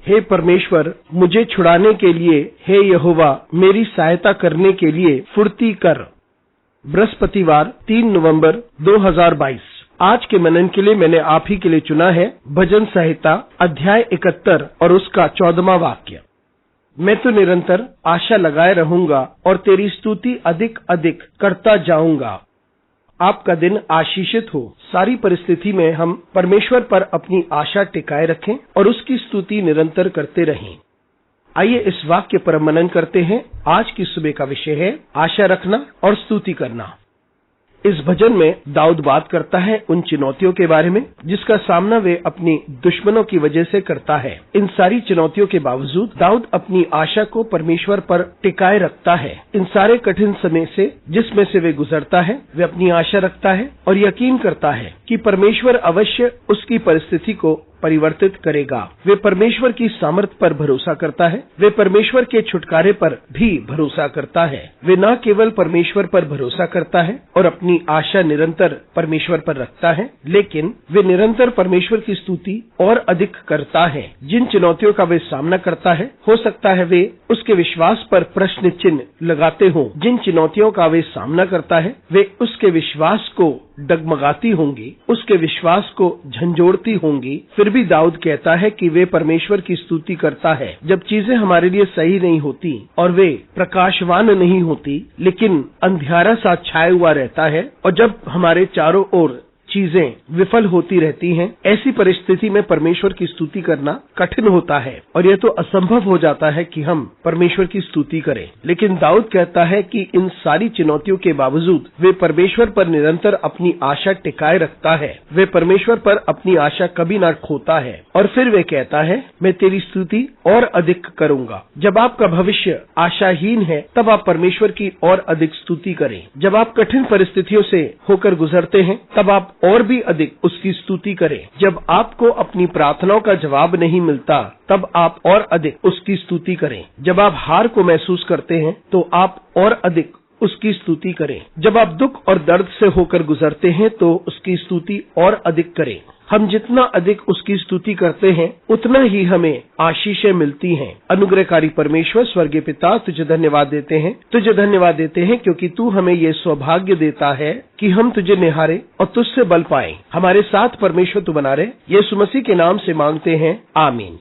हे परमेश्वर, मुझे छुड़ाने के लिए, हे यहोवा, मेरी सहायता करने के लिए फुर्ती कर। बृहस्पतिवार 3 नवंबर 2022। आज के मनन के लिए मैंने आप ही के लिए चुना है भजन संहिता अध्याय 71 और उसका 14वां वाक्य। मैं तो निरंतर आशा लगाए रहूंगा और तेरी स्तुति अधिक अधिक करता जाऊंगा। आपका दिन आशीषित हो। सारी परिस्थिति में हम परमेश्वर पर अपनी आशा टिकाए रखें और उसकी स्तुति निरंतर करते रहें। आइए इस वाक्य पर मनन करते हैं। आज की सुबह का विषय है आशा रखना और स्तुति करना। इस भजन में दाऊद बात करता है उन चुनौतियों के बारे में जिसका सामना वे अपनी दुश्मनों की वजह से करता है। इन सारी चुनौतियों के बावजूद दाऊद अपनी आशा को परमेश्वर पर टिकाए रखता है। इन सारे कठिन समय से जिसमें से वे गुजरता है, वे अपनी आशा रखता है और यकीन करता है कि परमेश्वर अवश्य उसकी परिस्थिति को परिवर्तित करेगा। वे परमेश्वर की सामर्थ पर भरोसा करता है। वे परमेश्वर के छुटकारे पर भी भरोसा करता है। वे न केवल परमेश्वर पर भरोसा करता है और अपनी आशा निरंतर परमेश्वर पर रखता है, लेकिन वे निरंतर परमेश्वर की स्तुति और अधिक करता है। जिन चुनौतियों का वे सामना करता है, हो सकता है वे उसके विश्वास पर प्रश्न चिन्ह लगाते हों। जिन चुनौतियों का वे सामना करता है, वे उसके विश्वास को डगमगाती होंगी, उसके विश्वास को झंझोड़ती होंगी। फिर भी दाऊद कहता है कि वे परमेश्वर की स्तुति करता है। जब चीजें हमारे लिए सही नहीं होती और वे प्रकाशवान नहीं होती, लेकिन अंधियारा सा छाया हुआ रहता है और जब हमारे चारों ओर चीजें विफल होती रहती हैं, ऐसी परिस्थिति में परमेश्वर की स्तुति करना कठिन होता है और यह तो असंभव हो जाता है कि हम परमेश्वर की स्तुति करें। लेकिन दाऊद कहता है कि इन सारी चुनौतियों के बावजूद वे परमेश्वर पर निरंतर अपनी आशा टिकाए रखता है। वे परमेश्वर पर अपनी आशा कभी ना खोता है और फिर वे कहता है, मैं तेरी स्तुति और अधिक करूंगा। जब आपका भविष्य आशाहीन है, तब आप परमेश्वर की और अधिक स्तुति करें। जब आप कठिन परिस्थितियों से होकर गुजरते हैं, तब आप और भी अधिक उसकी स्तुति करें। जब आपको अपनी प्रार्थनाओं का जवाब नहीं मिलता, तब आप और अधिक उसकी स्तुति करें। जब आप हार को महसूस करते हैं, तो आप और अधिक उसकी स्तुति करें। जब आप दुख और दर्द से होकर गुजरते हैं, तो उसकी स्तुति और अधिक करें। हम जितना अधिक उसकी स्तुति करते हैं, उतना ही हमें आशीषें मिलती हैं। अनुग्रहकारी परमेश्वर स्वर्गीय पिता, तुझे धन्यवाद देते हैं क्योंकि तू हमें ये सौभाग्य देता है कि हम तुझे निहारे और तुझसे बल पाएं। हमारे साथ परमेश्वर तू बना रहे। यीशु मसीह के नाम से मांगते हैं, आमीन।